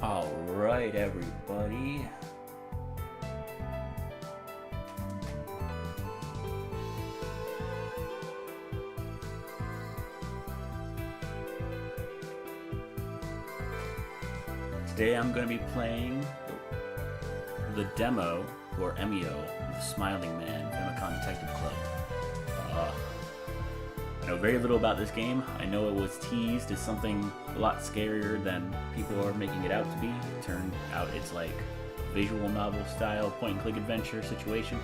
Alright, everybody. Today I'm going to be playing the demo for Emio, the Smiling Man, Famicom Detective Club. I know very little about this game. I know it was teased as something a lot scarier than people are making it out to be. It turned out it's like a visual novel style point-and-click adventure situation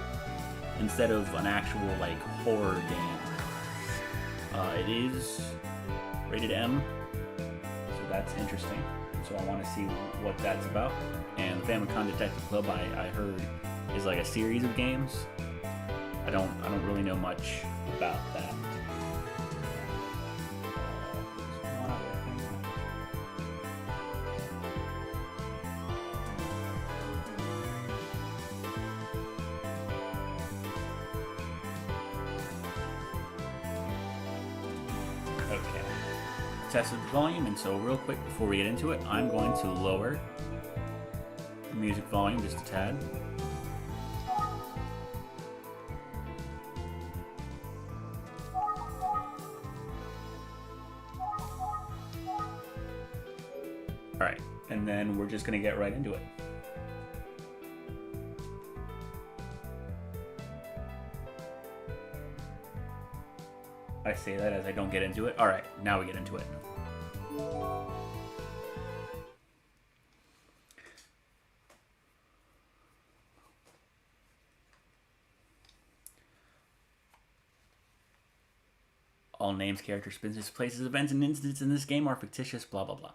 instead of an actual like horror game. It is rated M, so that's interesting. So I want to see what that's about. And the Famicom Detective Club, I heard, is like a series of games. I don't really know much about that. Okay. Tested the volume, and so real quick before we get into it, I'm going to lower the music volume just a tad. Alright, and then we're just going to get right into it. I say that as I don't get into it. Alright, now we get into it. All names, characters, business, places, events, and incidents in this game are fictitious, blah blah blah.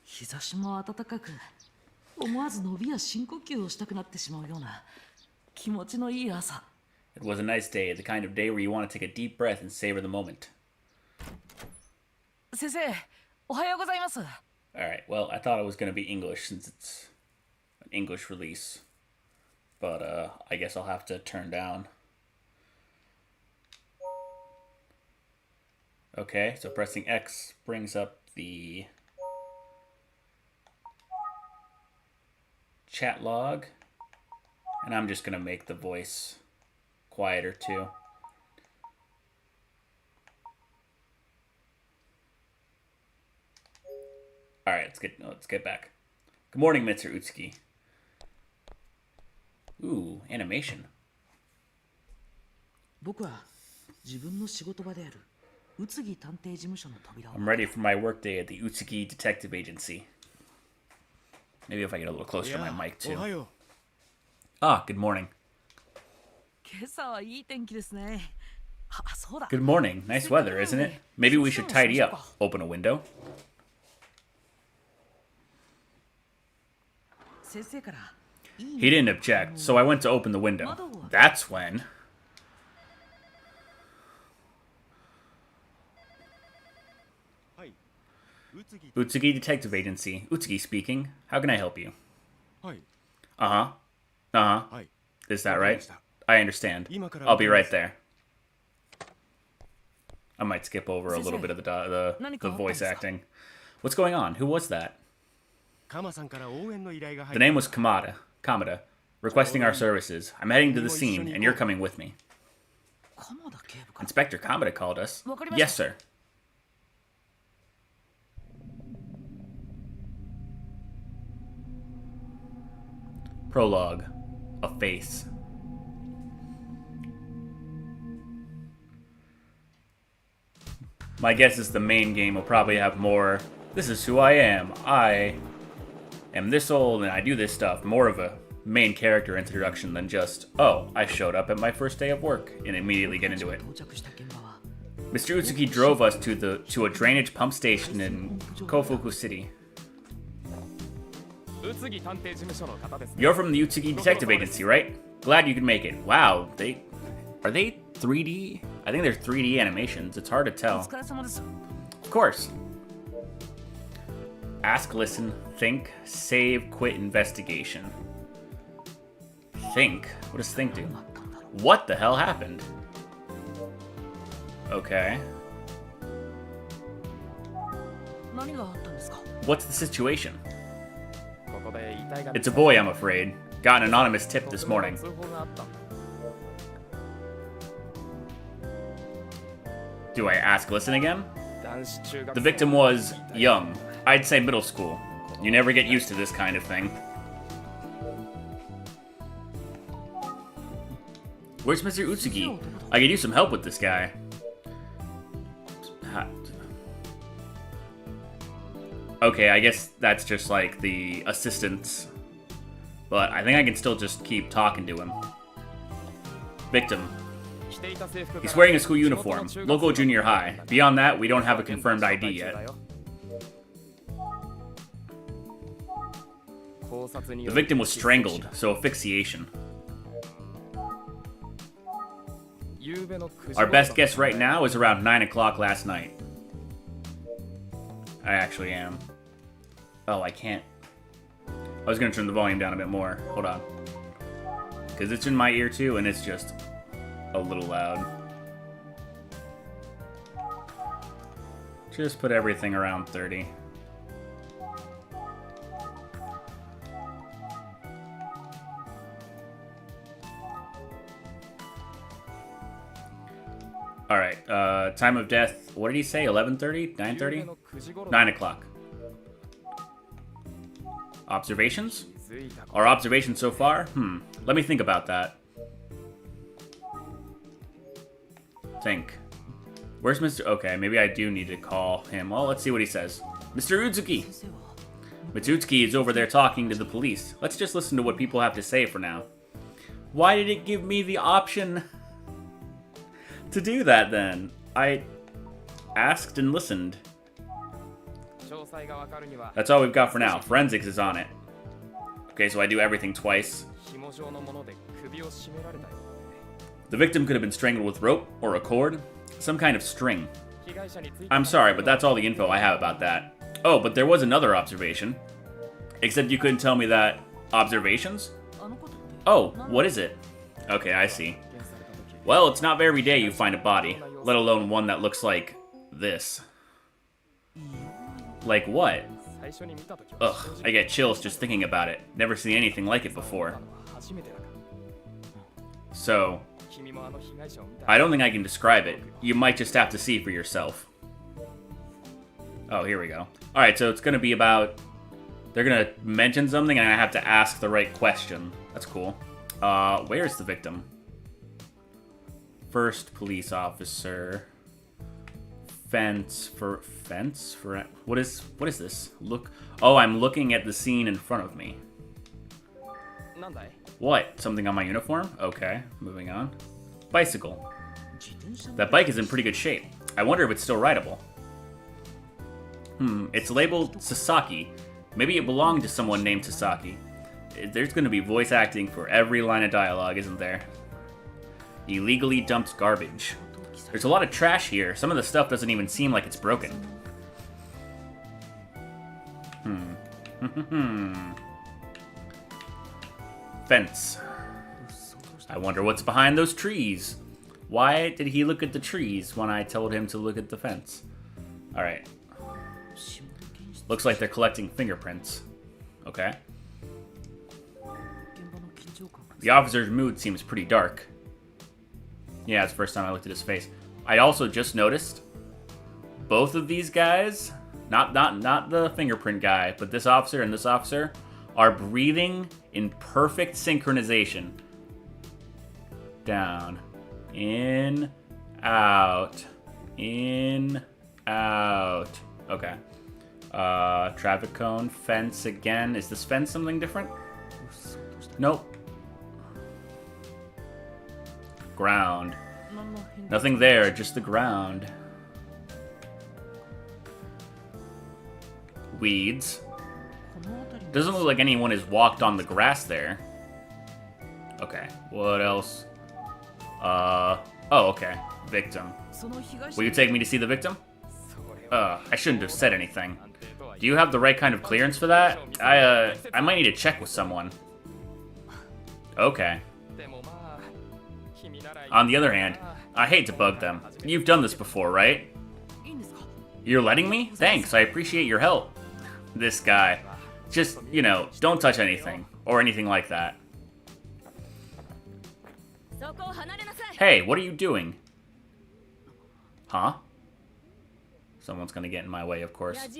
日差しも暖かく、思わず伸びや深呼吸をしたくなってしまうような気持ちのいい朝。 It was a nice day, the kind of day where you want to take a deep breath and savor the moment. 先生、おはようございます。 Alright, well, I thought it was going to be English since it's an English release. But, I guess I'll have to turn down. Okay, so pressing X brings up the chat log. And I'm just going to make the voice quieter too. All right, let's get back. Good morning, Mr. Utsuki. Ooh, animation. 僕は自分の仕事場である宇津木探偵事務所の扉を。 I'm ready for my workday at the Utsuki Detective Agency. Maybe if I get a little closer to my mic too. Ah, good morning. 今朝はいい天気ですね。あ、そうだ。 Good morning. Nice weather, isn't it? Maybe we should tidy up. Open a window. 先生から。 He didn't object, so I went to open the window. That's when... Utsugi Detective Agency. Utsugi speaking. How can I help you? Uh-huh. Uh-huh. Is that right? I understand. I'll be right there. I might skip over a little bit of the voice acting. What's going on? Who was that? The name was Kamada, requesting our services. I'm heading to the scene, and you're coming with me. Inspector Kamada called us. Yes, sir. Prologue. A face. My guess is the main game will probably have more, this is who I am. I am this old and I do this stuff. More of a main character introduction than just, oh, I showed up at my first day of work and immediately get into it. Mr. Utsuki drove us to a drainage pump station in Kofuku City. You're from the Utsugi Detective Agency, right? Glad you could make it. Wow, are they 3D? I think they're 3D animations. It's hard to tell. Of course. Ask, listen, think, save, quit, investigation. Think? What does think do? What the hell happened? Okay. What's the situation? It's a boy, I'm afraid. Got an anonymous tip this morning. Do I ask listen again? The victim was young. I'd say middle school. You never get used to this kind of thing. Where's Mr. Utsuki? I could use some help with this guy. Okay, I guess that's just like the assistants. But I think I can still just keep talking to him. Victim. He's wearing a school uniform, local junior high. Beyond that, we don't have a confirmed ID yet. The victim was strangled, so asphyxiation. Our best guess right now is around 9 o'clock last night. I actually am. Oh, I can't. I was gonna turn the volume down a bit more. Hold on. Because it's in my ear too, and it's just a little loud. Just put everything around 30. Alright, time of death, what did he say, 11:30? 9:30? 9 o'clock. Observations? Our observations so far? Let me think about that. Think. Where's Mr. Okay, maybe I do need to call him. Well, let's see what he says. Mr. Utsuki! Mr. Utsuki is over there talking to the police. Let's just listen to what people have to say for now. Why did it give me the option to do that then? I asked and listened. That's all we've got for now. Forensics is on it. Okay, so I do everything twice. The victim could have been strangled with rope or a cord, some kind of string. I'm sorry, but that's all the info I have about that. Oh, but there was another observation. Except you couldn't tell me that. Observations? Oh, what is it? Okay, I see. Well, it's not every day you find a body, let alone one that looks like this. Like what? Ugh, I get chills just thinking about it. Never seen anything like it before. So, I don't think I can describe it. You might just have to see for yourself. Oh, here we go. Alright, so it's gonna be about... They're gonna mention something and I have to ask the right question. That's cool. Where's the victim? First police officer. Fence for... What is this? Look... Oh, I'm looking at the scene in front of me. What? Something on my uniform? Okay, moving on. Bicycle. That bike is in pretty good shape. I wonder if it's still rideable. It's labeled Sasaki. Maybe it belonged to someone named Sasaki. There's gonna be voice acting for every line of dialogue, isn't there? Illegally dumped garbage. There's a lot of trash here. Some of the stuff doesn't even seem like it's broken. Fence. I wonder what's behind those trees. Why did he look at the trees when I told him to look at the fence? Alright. Looks like they're collecting fingerprints. Okay. The officer's mood seems pretty dark. Yeah, it's the first time I looked at his face. I also just noticed both of these guys, not the fingerprint guy, but this officer and this officer, are breathing in perfect synchronization. Down. In. Out. In. Out. Okay. Traffic cone. Fence again. Is this fence something different? Nope. Ground. Nothing there, just the ground. Weeds. Doesn't look like anyone has walked on the grass there. Okay, what else? Oh, okay. Victim. Will you take me to see the victim? I shouldn't have said anything. Do you have the right kind of clearance for that? I might need to check with someone. Okay. On the other hand, I hate to bug them. You've done this before, right? You're letting me? Thanks, I appreciate your help. This guy. Just, you know, don't touch anything. Or anything like that. Hey, what are you doing? Huh? Someone's gonna get in my way, of course. This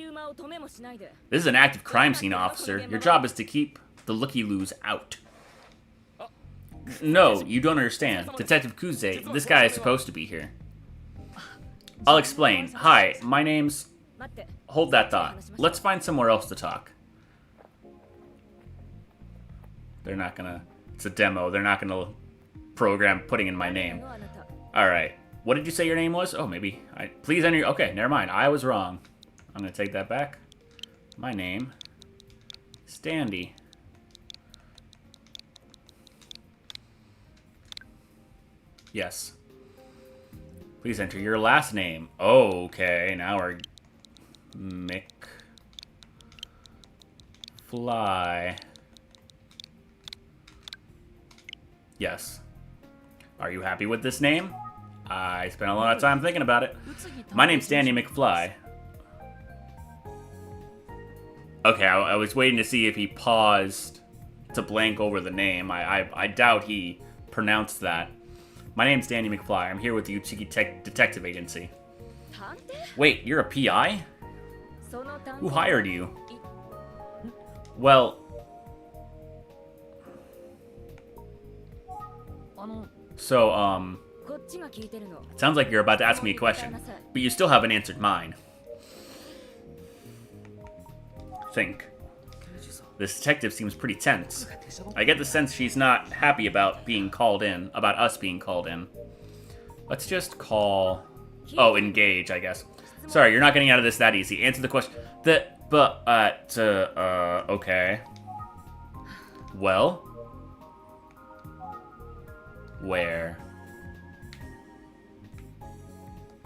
is an active crime scene, officer. Your job is to keep the looky-loos out. No, you don't understand. Detective Kuze, this guy is supposed to be here. I'll explain. Hi, my name's... Hold that thought. Let's find somewhere else to talk. They're not gonna... It's a demo. They're not gonna program putting in my name. Alright. What did you say your name was? Oh, maybe. Please enter... Okay, never mind. I was wrong. I'm gonna take that back. My name... Standy. Yes. Please enter your last name. Okay, now we're... McFly. Yes. Are you happy with this name? I spent a lot of time thinking about it. My name's Danny McFly. Okay, I was waiting to see if he paused to blank over the name. I doubt he pronounced that. My name's Danny McFly. I'm here with the Utsuki Detective Agency. Wait, you're a PI? Who hired you? Well... So, it sounds like you're about to ask me a question, but you still haven't answered mine. Think. This detective seems pretty tense. I get the sense she's not happy about being called in, about us being called in. Let's just call... Oh, engage, I guess. Sorry, you're not getting out of this that easy. Answer the question. Okay. Well? Where?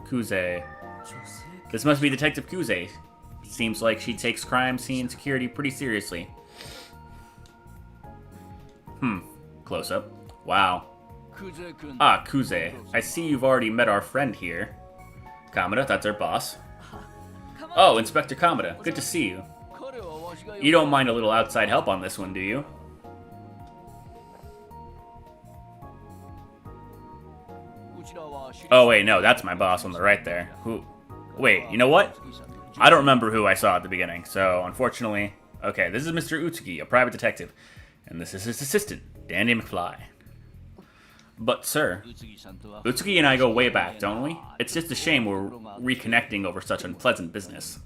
Kuze. This must be Detective Kuze. Seems like she takes crime scene security pretty seriously. Close up. Wow. Ah, Kuze. I see you've already met our friend here. Kamada, that's our boss. Oh, Inspector Kamada. Good to see you. You don't mind a little outside help on this one, do you? Oh, wait, no, that's my boss on the right there. Who? Wait, you know what? I don't remember who I saw at the beginning, so unfortunately... Okay, this is Mr. Utsuki, a private detective. And this is his assistant, Danny McFly. But, sir, Utsuki and I go way back, don't we? It's just a shame we're reconnecting over such unpleasant business.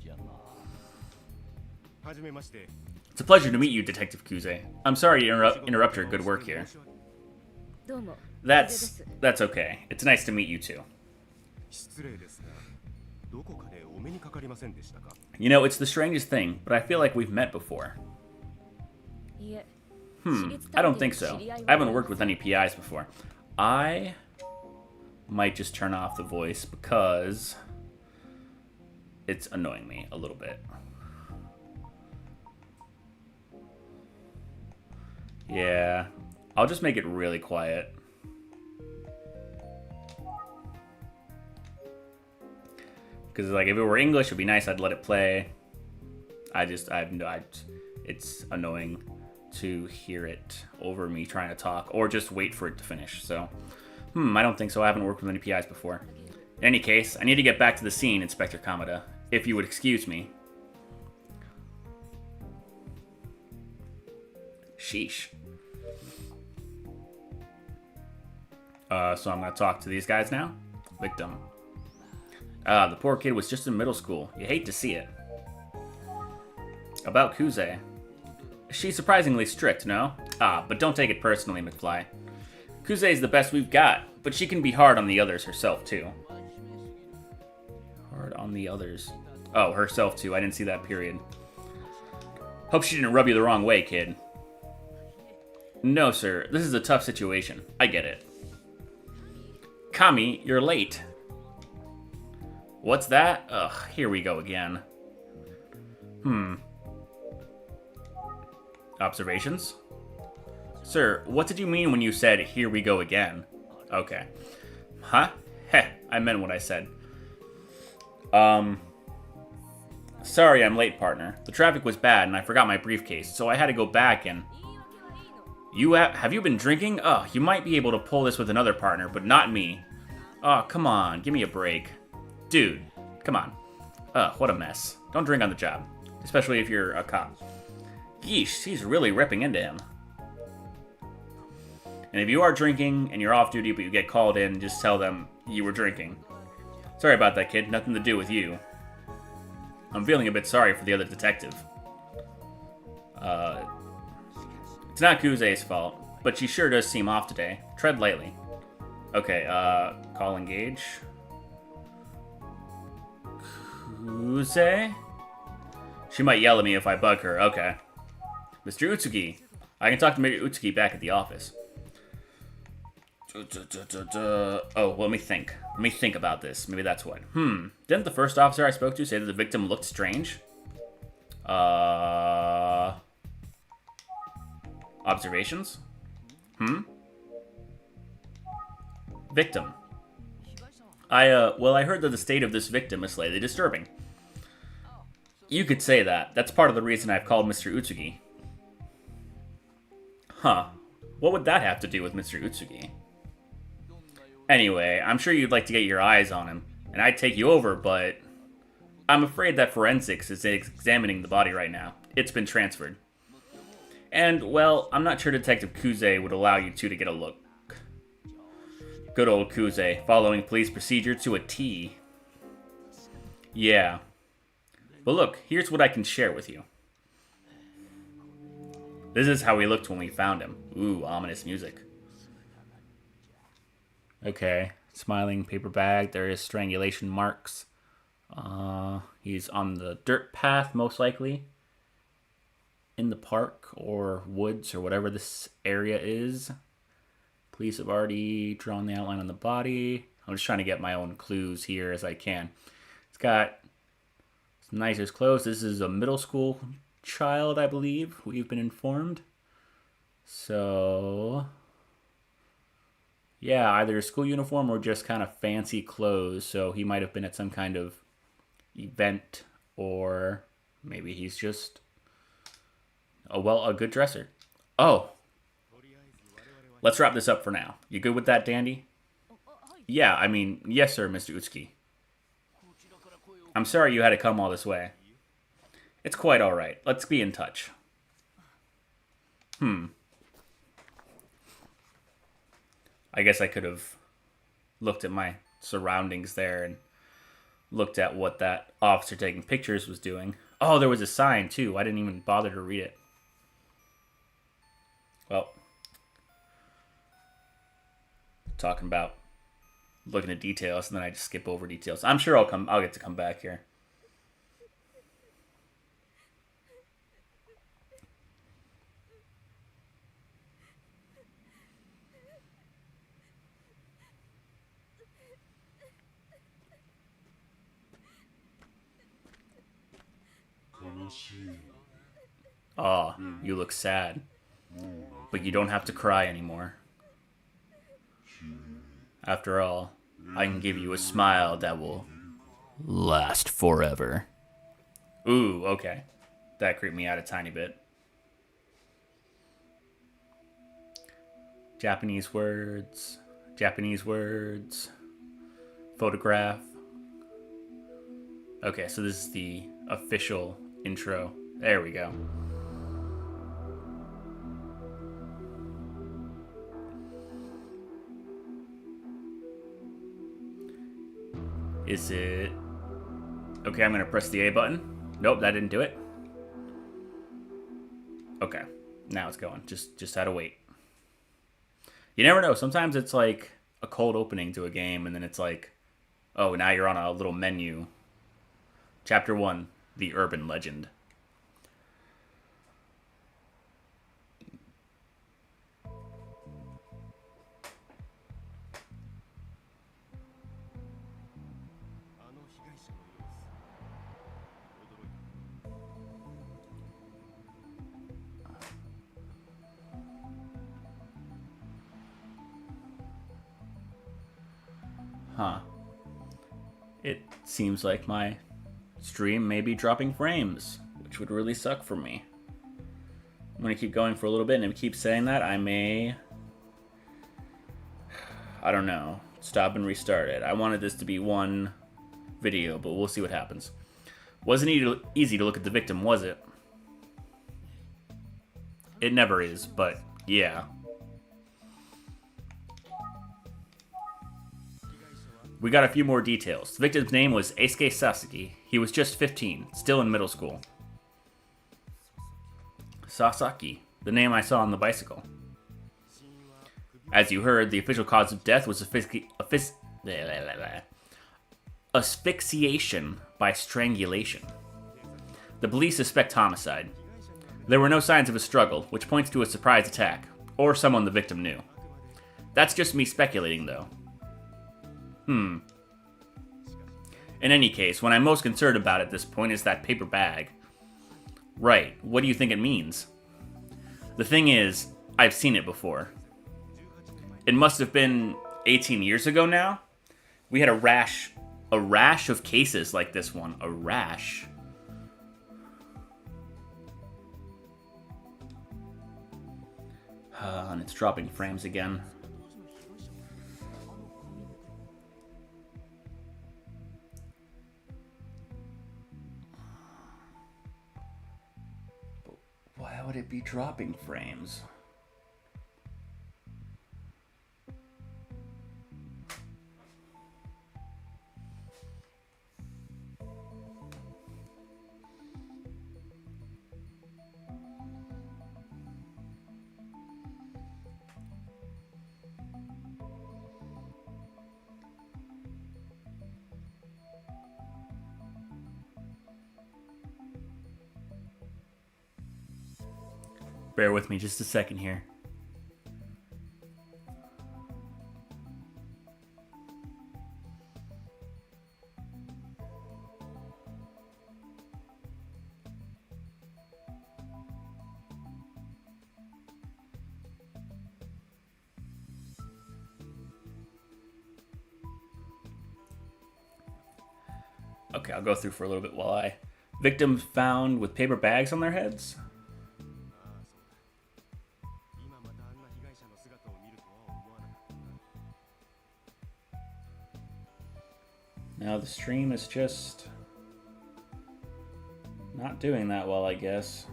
It's a pleasure to meet you, Detective Kuze. I'm sorry to interrupt your good work here. That's okay. It's nice to meet you too. You know, it's the strangest thing, but I feel like we've met before. I don't think so. I haven't worked with any PIs before. I might just turn off the voice because it's annoying me a little bit. Yeah, I'll just make it really quiet. Because, like, if it were English, it'd be nice. I'd let it play. It's annoying to hear it over me trying to talk, or just wait for it to finish. So, I don't think so. I haven't worked with any PIs before. In any case, I need to get back to the scene, Inspector Kamada. If you would excuse me. Sheesh. So I'm gonna talk to these guys now. Victim. The poor kid was just in middle school. You hate to see it. About Kuze. She's surprisingly strict, no? But don't take it personally, McFly. Kuze's the best we've got, but she can be hard on the others herself, too. Hard on the others. Oh, herself, too. I didn't see that period. Hope she didn't rub you the wrong way, kid. No, sir. This is a tough situation. I get it. Kami, you're late. What's that? Ugh, here we go again. Observations? Sir, what did you mean when you said, here we go again? Okay. Huh? Heh, I meant what I said. Sorry I'm late, partner. The traffic was bad and I forgot my briefcase, so I had to go back and... Have you been drinking? Oh, you might be able to pull this with another partner, but not me. Oh, come on, give me a break. Dude, come on. Ugh, what a mess. Don't drink on the job, especially if you're a cop. Yeesh, he's really ripping into him. And if you are drinking and you're off duty but you get called in, just tell them you were drinking. Sorry about that, kid. Nothing to do with you. I'm feeling a bit sorry for the other detective. It's not Kuze's fault, but she sure does seem off today. Tread lightly. Okay, call engage. Kuze? She might yell at me if I bug her. Okay. Mr. Utsuki. I can talk to Mr. Utsuki back at the office. Oh, let me think. Let me think about this. Maybe that's what. Didn't the first officer I spoke to say that the victim looked strange? Observations? Victim. Well, I heard that the state of this victim is slightly disturbing. You could say that. That's part of the reason I've called Mr. Utsugi. Huh. What would that have to do with Mr. Utsugi? Anyway, I'm sure you'd like to get your eyes on him, and I'd take you over, but... I'm afraid that forensics is examining the body right now. It's been transferred. And, well, I'm not sure Detective Kuze would allow you two to get a look. Good old Kuze, following police procedure to a T. Yeah. But look, here's what I can share with you. This is how he looked when we found him. Ooh, ominous music. Okay, smiling paper bag. There is strangulation marks. He's on the dirt path, most likely. In the park or woods or whatever this area is. Police have already drawn the outline on the body. I'm just trying to get my own clues here as I can. It's got some nicer clothes. This is a middle school child, I believe. We've been informed. So... yeah, either a school uniform or just kind of fancy clothes. So he might have been at some kind of event, or maybe he's just a good dresser. Oh, let's wrap this up for now. You good with that, Dandy? Yeah, I mean, yes, sir, Mr. Utsuki. I'm sorry you had to come all this way. It's quite all right. Let's be in touch. I guess I could have looked at my surroundings there and looked at what that officer taking pictures was doing. Oh, there was a sign, too. I didn't even bother to read it. Well, talking about looking at details, and then I just skip over details. I'm sure I'll get to come back here. Oh, you look sad. But you don't have to cry anymore. After all, I can give you a smile that will last forever. Ooh, okay. That creeped me out a tiny bit. Japanese words. Photograph. Okay, so this is the official intro. There we go. Is it... okay, I'm going to press the A button. Nope, that didn't do it. Okay, now it's going. Just had to wait. You never know. Sometimes it's like a cold opening to a game, and then it's like, oh, now you're on a little menu. Chapter 1, The Urban Legend. Huh. It seems like my Stream may be dropping frames, which would really suck for me. I'm going to keep going for a little bit, and if it keeps saying that, I may... I don't know. Stop and restart it. I wanted this to be one video, but we'll see what happens. Wasn't easy to look at the victim, was it? It never is, but yeah. We got a few more details. The victim's name was Eisuke Sasaki. He was just 15, still in middle school. Sasaki, the name I saw on the bicycle. As you heard, the official cause of death was asphyxiation by strangulation. The police suspect homicide. There were no signs of a struggle, which points to a surprise attack, or someone the victim knew. That's just me speculating, though. In any case, what I'm most concerned about at this point is that paper bag. Right, what do you think it means? The thing is, I've seen it before. It must have been 18 years ago now? We had a rash of cases like this one. A rash. And it's dropping frames again. But why would it be dropping frames? Bear with me just a second here. Okay, I'll go through for a little bit while I... Victims found with paper bags on their heads? Now the stream is just not doing that well, I guess.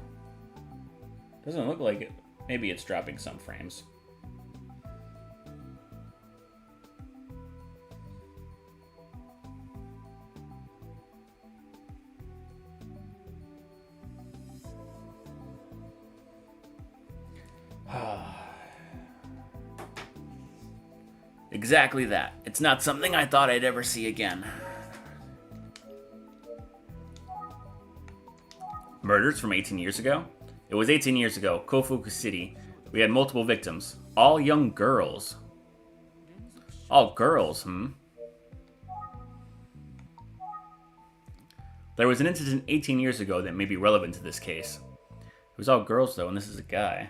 Doesn't look like it. Maybe it's dropping some frames. Exactly that. It's not something I thought I'd ever see again. Murders from 18 years ago? It was 18 years ago, Kofuku City. We had multiple victims. All young girls. All girls, There was an incident 18 years ago that may be relevant to this case. It was all girls, though, and this is a guy.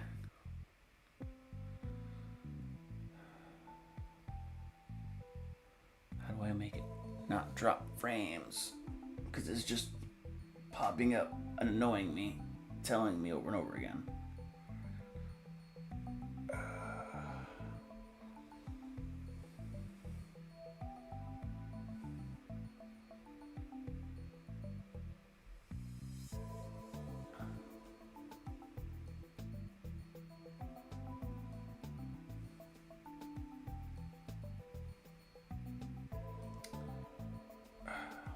How do I make it not drop frames? Because it's just popping up and annoying me, telling me over and over again.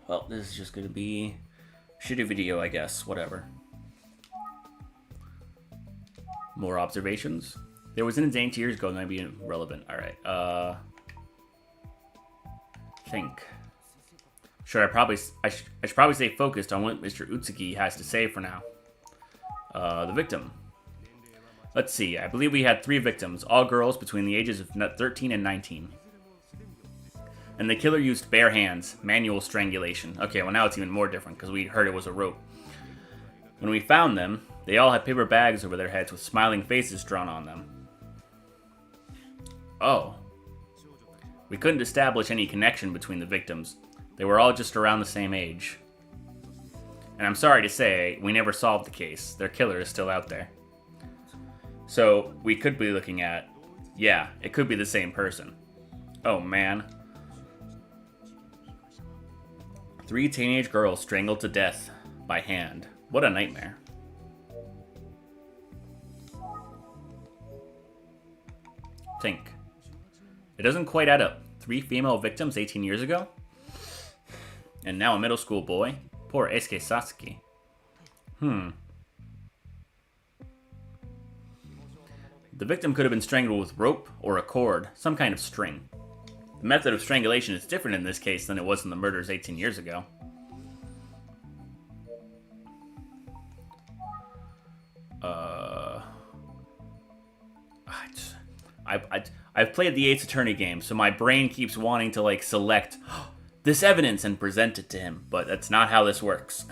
Well, this is just gonna be a shitty video, I guess. Whatever. More observations. There was an incident 2 years ago that might be relevant. Alright, think. I should probably stay focused on what Mr. Utsuki has to say for now. The victim. Let's see, I believe we had 3 victims, all girls between the ages of 13 and 19. And the killer used bare hands, manual strangulation. Okay, well now it's even more different because we heard it was a rope. When we found them, they all had paper bags over their heads with smiling faces drawn on them. Oh. We couldn't establish any connection between the victims. They were all just around the same age. And I'm sorry to say, we never solved the case. Their killer is still out there. So, we could be looking at... Yeah, it could be the same person. Oh, man. 3 teenage girls strangled to death by hand. What a nightmare. Think. It doesn't quite add up. 3 female victims 18 years ago? And now a middle school boy? Poor Eisuke Sasaki. The victim could have been strangled with rope or a cord, some kind of string. The method of strangulation is different in this case than it was in the murders 18 years ago. I've played the Ace Attorney game, so my brain keeps wanting to, like, select this evidence and present it to him, but that's not how this works.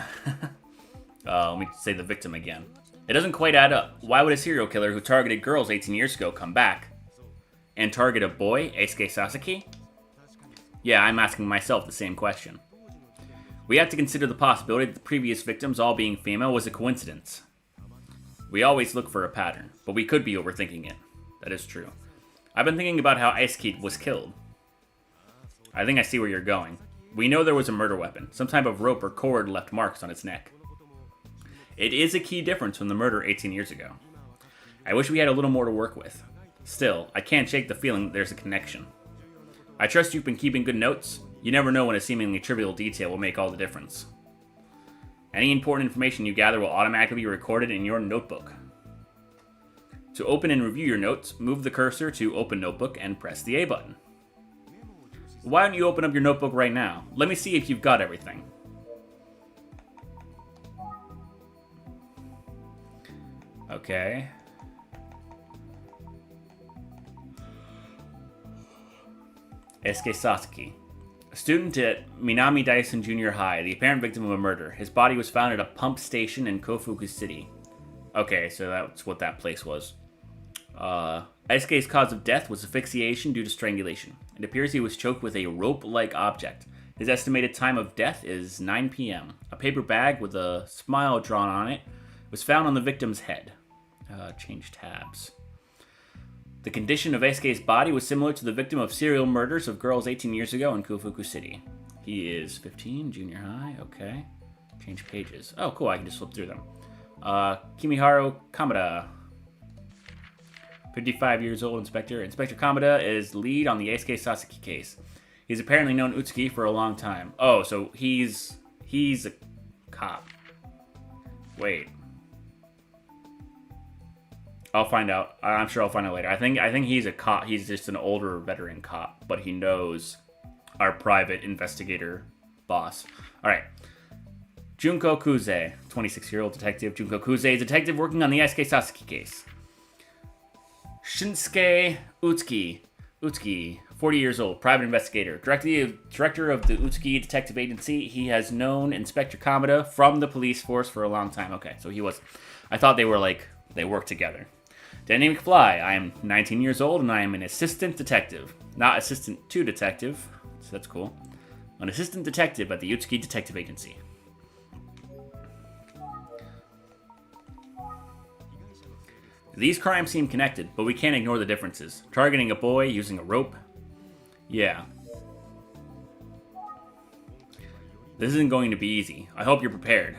Let me say the victim again. It doesn't quite add up. Why would a serial killer who targeted girls 18 years ago come back? And target a boy, Eisuke Sasaki? Yeah, I'm asking myself the same question. We have to consider the possibility that the previous victims all being female was a coincidence. We always look for a pattern, but we could be overthinking it. That is true. I've been thinking about how Eisuke was killed. I think I see where you're going. We know there was a murder weapon. Some type of rope or cord left marks on its neck. It is a key difference from the murder 18 years ago. I wish we had a little more to work with. Still, I can't shake the feeling that there's a connection. I trust you've been keeping good notes. You never know when a seemingly trivial detail will make all the difference. Any important information you gather will automatically be recorded in your notebook. To open and review your notes, move the cursor to Open Notebook and press the A button. Why don't you open up your notebook right now? Let me see if you've got everything. Okay. Eisuke Sasaki. A student at Minami Daisen Junior High, the apparent victim of a murder. His body was found at a pump station in Kofuku City. Okay, so that's what that place was. Eisuke's cause of death was asphyxiation due to strangulation. It appears he was choked with a rope-like object. His estimated time of death is 9 p.m. A paper bag with a smile drawn on it was found on the victim's head. Change tabs. The condition of Eisuke's body was similar to the victim of serial murders of girls 18 years ago in Kofuku City. He is 15, junior high, okay. Change pages. Oh, cool, I can just flip through them. Kimiharu Kamada. 55 years old, Inspector. Inspector Kamada is lead on the Eisuke Sasaki case. He's apparently known Utsuki for a long time. Oh, so he's a cop. Wait. I'll find out. I'm sure I'll find out later. I think he's a cop. He's just an older veteran cop, but he knows our private investigator boss. All right. Junko Kuze, 26-year-old detective. Junko Kuze, a detective working on the Eisuke Sasaki case. Shinsuke Utsuki, 40 years old, private investigator. Director of the Utsuki Detective Agency. He has known Inspector Kamada from the police force for a long time. Okay, so he was... I thought they worked together. Danny McFly, I am 19 years old and I am an assistant detective. Not assistant to detective, so that's cool. An assistant detective at the Utsuki Detective Agency. These crimes seem connected, but we can't ignore the differences. Targeting a boy using a rope? Yeah. This isn't going to be easy. I hope you're prepared.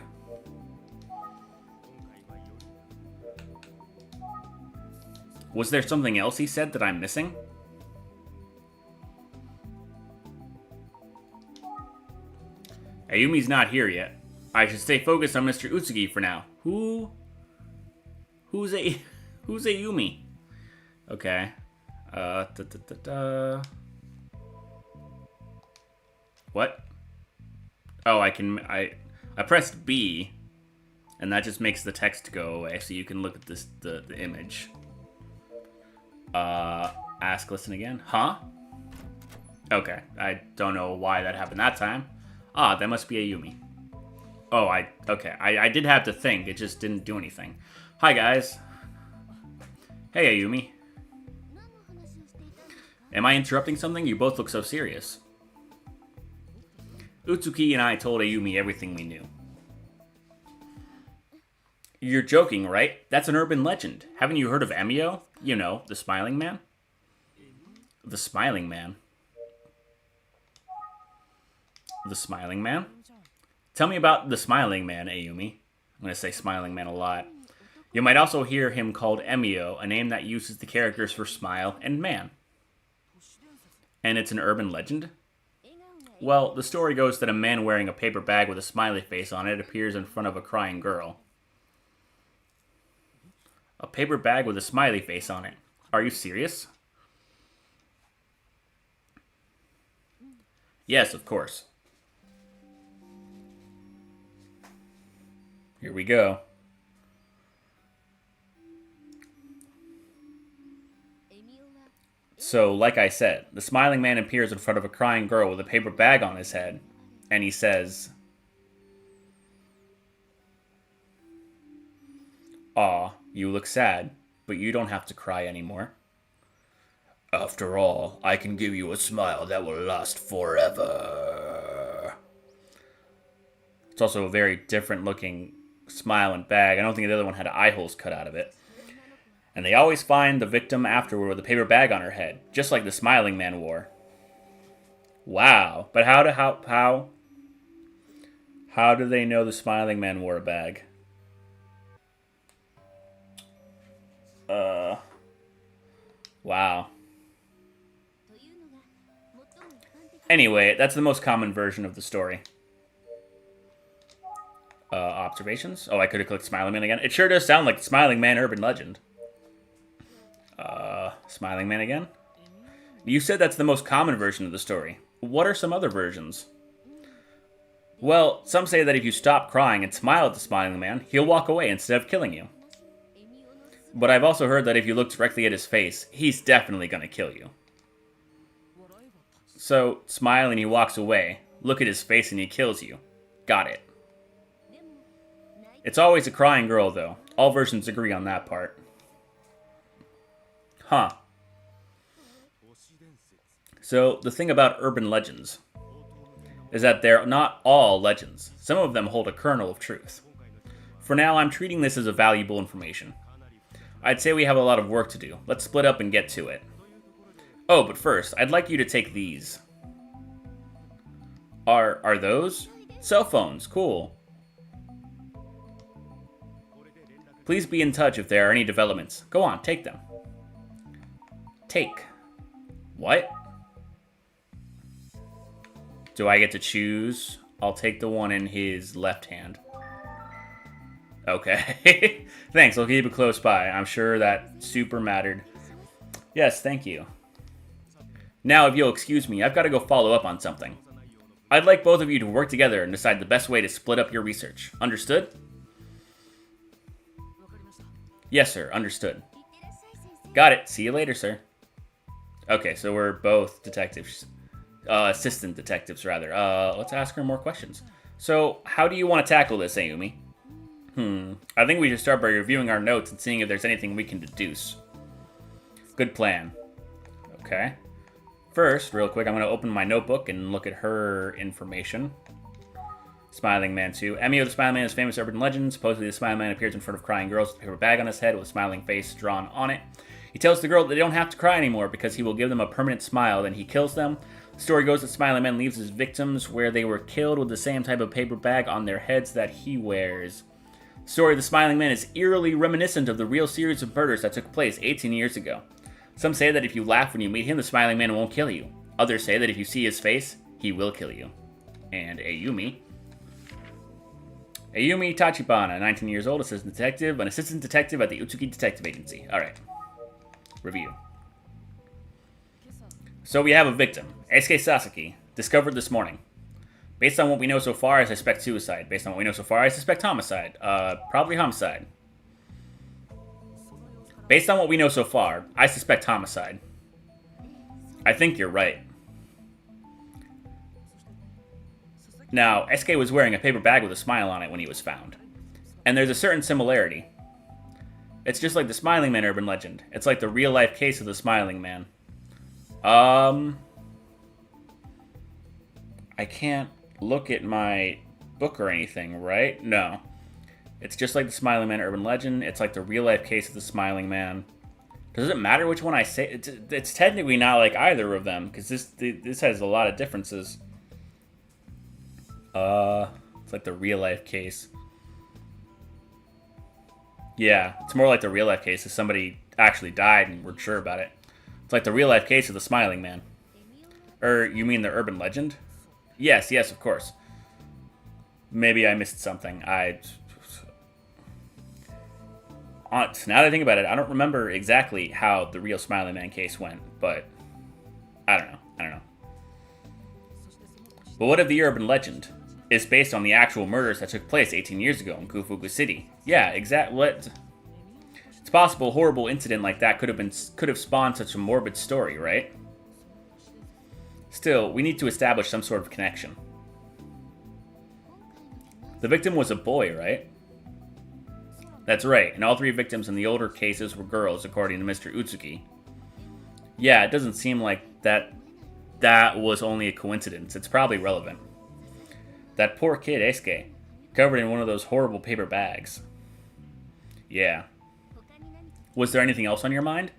Was there something else he said that I'm missing? Ayumi's not here yet. I should stay focused on Mr. Utsugi for now. Who's Ayumi? Okay. What? Oh, I pressed B, and that just makes the text go away, so you can look at the image. Ask, listen again. Huh? Okay, I don't know why that happened that time. Ah, that must be Ayumi. Oh, I did have to think, it just didn't do anything. Hi, guys. Hey, Ayumi. Am I interrupting something? You both look so serious. Utsuki and I told Ayumi everything we knew. You're joking, right? That's an urban legend. Haven't you heard of Emio? You know, the smiling man? The smiling man. The smiling man? Tell me about the smiling man, Ayumi. I'm going to say smiling man a lot. You might also hear him called Emio, a name that uses the characters for smile and man. And it's an urban legend? Well, the story goes that a man wearing a paper bag with a smiley face on it appears in front of a crying girl. A paper bag with a smiley face on it. Are you serious? Yes, of course. Here we go. So, like I said, the smiling man appears in front of a crying girl with a paper bag on his head, and he says, "Aw, you look sad, but you don't have to cry anymore. After all, I can give you a smile that will last forever." It's also a very different looking smile and bag. I don't think the other one had eye holes cut out of it. And they always find the victim afterward with a paper bag on her head, just like the smiling man wore. Wow. But how do they know the smiling man wore a bag? Wow. Anyway, that's the most common version of the story. Observations? Oh, I could have clicked Smiling Man again. It sure does sound like the Smiling Man urban legend. Smiling Man again? You said that's the most common version of the story. What are some other versions? Well, some say that if you stop crying and smile at the Smiling Man, he'll walk away instead of killing you. But I've also heard that if you look directly at his face, he's definitely gonna kill you. So, smile and he walks away. Look at his face and he kills you. Got it. It's always a crying girl, though. All versions agree on that part. Huh. So, the thing about urban legends is that they're not all legends. Some of them hold a kernel of truth. For now, I'm treating this as a valuable information. I'd say we have a lot of work to do. Let's split up and get to it. Oh, but first, I'd like you to take these. Are those? Cell phones, cool. Please be in touch if there are any developments. Go on, take them. Take. What? Do I get to choose? I'll take the one in his left hand. Okay. Thanks, I'll keep it close by. I'm sure that super mattered. Yes, thank you. Now, if you'll excuse me, I've got to go follow up on something. I'd like both of you to work together and decide the best way to split up your research. Understood? Yes, sir. Understood. Got it. See you later, sir. Okay, so we're both detectives. Assistant detectives, rather. Let's ask her more questions. So, how do you want to tackle this, Ayumi? I think we should start by reviewing our notes and seeing if there's anything we can deduce. Good plan. Okay. First, real quick, I'm going to open my notebook and look at her information. Smiling Man 2. Emio the Smiling Man is a famous urban legend. Supposedly the Smiling Man appears in front of crying girls with a paper bag on his head with a smiling face drawn on it. He tells the girl that they don't have to cry anymore because he will give them a permanent smile, then he kills them. The story goes that Smiling Man leaves his victims where they were killed with the same type of paper bag on their heads that he wears. The story of the Smiling Man is eerily reminiscent of the real series of murders that took place 18 years ago. Some say that if you laugh when you meet him, the Smiling Man won't kill you. Others say that if you see his face, he will kill you. And Ayumi Tachibana, 19 years old, assistant detective at the Utsuki Detective Agency. Alright. Review. So we have a victim, Eisuke Sasaki, discovered this morning. Based on what we know so far, I suspect suicide. Based on what we know so far, I suspect homicide. Probably homicide. Based on what we know so far, I suspect homicide. I think you're right. Now, SK was wearing a paper bag with a smile on it when he was found. And there's a certain similarity. It's just like the Smiling Man urban legend. It's like the real-life case of the Smiling Man. I can't look at my book or anything, right? No. It's just like the Smiling Man urban legend. It's like the real-life case of the Smiling Man. Does it matter which one I say? It's technically not like either of them, because this has a lot of differences. It's like the real-life case. Yeah, it's more like the real-life case if somebody actually died and we're sure about it. It's like the real-life case of the Smiling Man. You mean the urban legend? Yes, of course. Maybe I missed something. Now that I think about it, I don't remember exactly how the real Smiling Man case went, but I don't know. But what of the urban legend? It's based on the actual murders that took place 18 years ago in Kufuku City. Yeah, what? It's possible a horrible incident like that could have spawned such a morbid story, right? Still, we need to establish some sort of connection. The victim was a boy, right? That's right, and all 3 victims in the older cases were girls, according to Mr. Utsuki. Yeah, it doesn't seem like that was only a coincidence. It's probably relevant. That poor kid, Eisuke, covered in one of those horrible paper bags. Yeah. Was there anything else on your mind?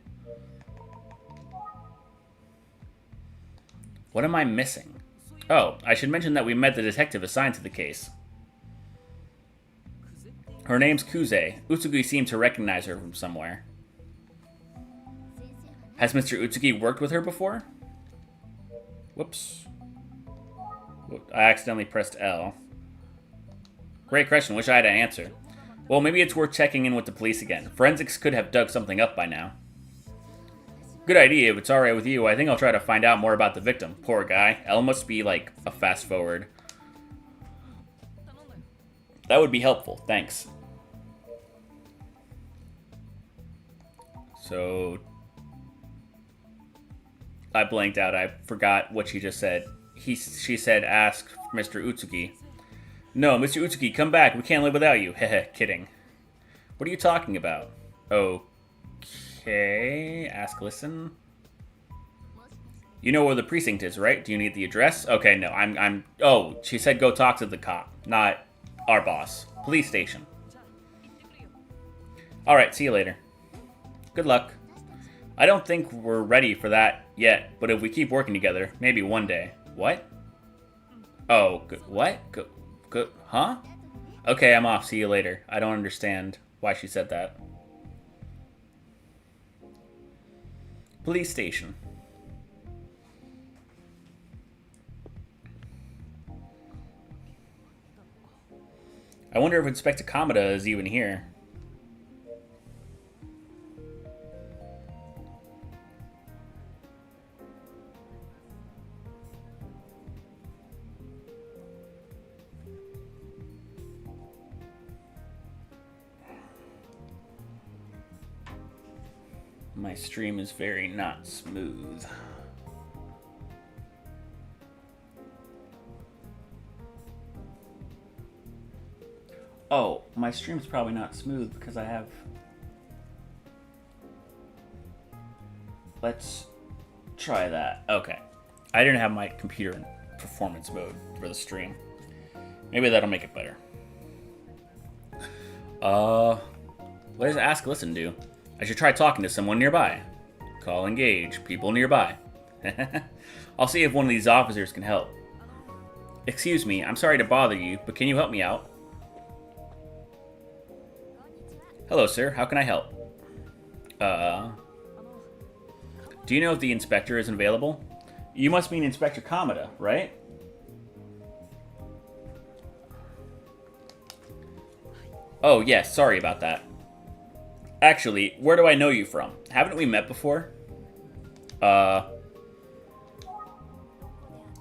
What am I missing? Oh, I should mention that we met the detective assigned to the case. Her name's Kuze. Utsuki seemed to recognize her from somewhere. Has Mr. Utsuki worked with her before? Whoops. I accidentally pressed L. Great question. Wish I had an answer. Well, maybe it's worth checking in with the police again. Forensics could have dug something up by now. Good idea. If it's alright with you, I think I'll try to find out more about the victim. Poor guy. L must be like a fast forward. That would be helpful. Thanks. So... I blanked out. I forgot what she just said. She said, ask Mr. Utsuki. No, Mr. Utsuki, come back. We can't live without you. Heh, kidding. What are you talking about? Okay. Ask, listen. You know where the precinct is, right? Do you need the address? Okay, no, oh, she said go talk to the cop, not our boss. Police station. Alright, see you later. Good luck. I don't think we're ready for that yet, but if we keep working together, maybe one day. What? Oh, what? Huh? Okay, I'm off. See you later. I don't understand why she said that. Police station. I wonder if Inspector Kamada is even here. My stream is very not smooth. Oh, my stream's probably not smooth because I have... Let's try that. Okay. I didn't have my computer in performance mode for the stream. Maybe that'll make it better. What does Ask Listen do? I should try talking to someone nearby. Call engage. People nearby. I'll see if one of these officers can help. Excuse me, I'm sorry to bother you, but can you help me out? Hello, sir. How can I help? Do you know if the inspector is available? You must mean Inspector Kamada, right? Oh, yes. Sorry about that. Actually, where do I know you from? Haven't we met before?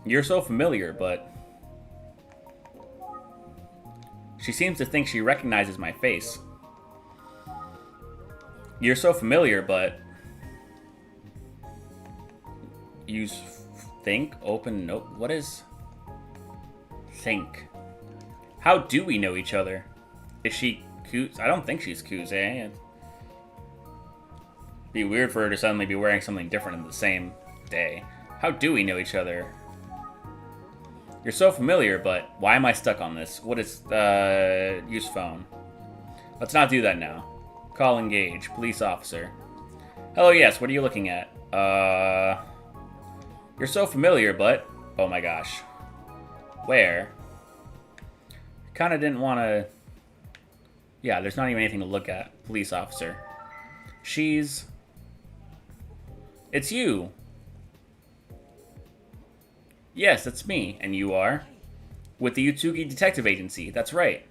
You're so familiar, but... She seems to think she recognizes my face. You're so familiar, but... Use think, open, nope. What is... Think? How do we know each other? Is she Kuze? I don't think she's Kuze. It'd be weird for her to suddenly be wearing something different in the same day. How do we know each other? You're so familiar, but why am I stuck on this? What is, use phone. Let's not do that now. Call engage. Police officer. Hello, yes, what are you looking at? You're so familiar, but... Oh my gosh. Where? Kinda didn't want to... Yeah, there's not even anything to look at. Police officer. She's... It's you! Yes, that's me. And you are? With the Utsugi Detective Agency, that's right.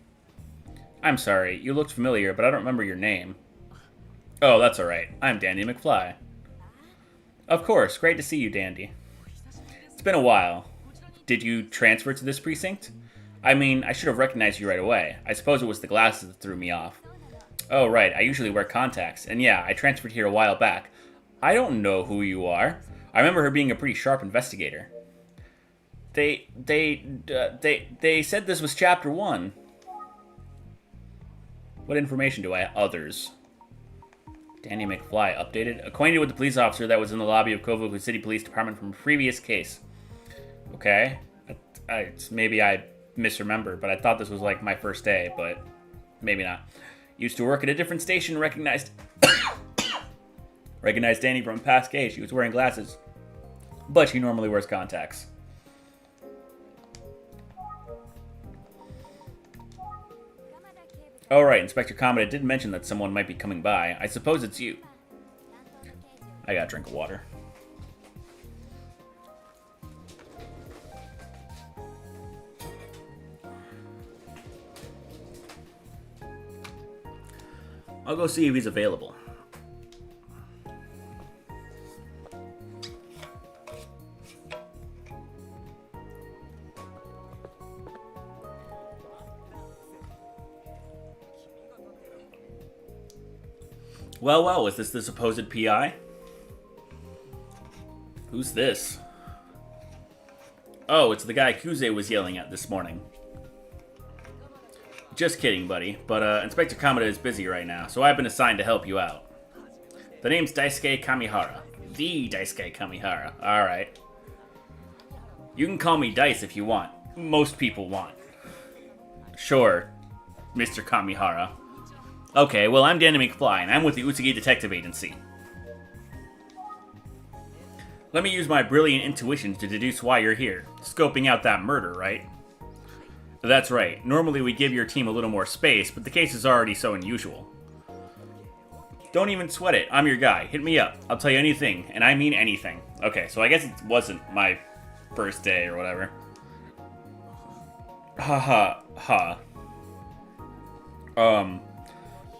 I'm sorry, you looked familiar, but I don't remember your name. Oh, that's alright. I'm Dandy McFly. Of course, great to see you, Dandy. It's been a while. Did you transfer to this precinct? I mean, I should have recognized you right away. I suppose it was the glasses that threw me off. Oh, right, I usually wear contacts, and yeah, I transferred here a while back. I don't know who you are. I remember her being a pretty sharp investigator. They said this was Chapter 1. What information do I have? Others. Danny McFly, updated. Acquainted with the police officer that was in the lobby of Kofuku City Police Department from a previous case. Okay. Maybe I misremembered, but I thought this was like my first day, but maybe not. Used to work at a different station, recognized Danny from a past case. She was wearing glasses, but she normally wears contacts. Oh, right, Inspector Kamada did mention that someone might be coming by. I suppose it's you. I got a drink of water. I'll go see if he's available. Well, is this the supposed PI? Who's this? Oh, it's the guy Kuze was yelling at this morning. Just kidding, buddy, but Inspector Kamada is busy right now, so I've been assigned to help you out. The name's Daisuke Kamihara. The Daisuke Kamihara. Alright. You can call me Dice if you want. Most people want. Sure, Mr. Kamihara. Okay, well, I'm Danny McFly, and I'm with the Utsugi Detective Agency. Let me use my brilliant intuition to deduce why you're here. Scoping out that murder, right? That's right. Normally we give your team a little more space, but the case is already so unusual. Don't even sweat it. I'm your guy. Hit me up. I'll tell you anything, and I mean anything. Okay, so I guess it wasn't my first day or whatever.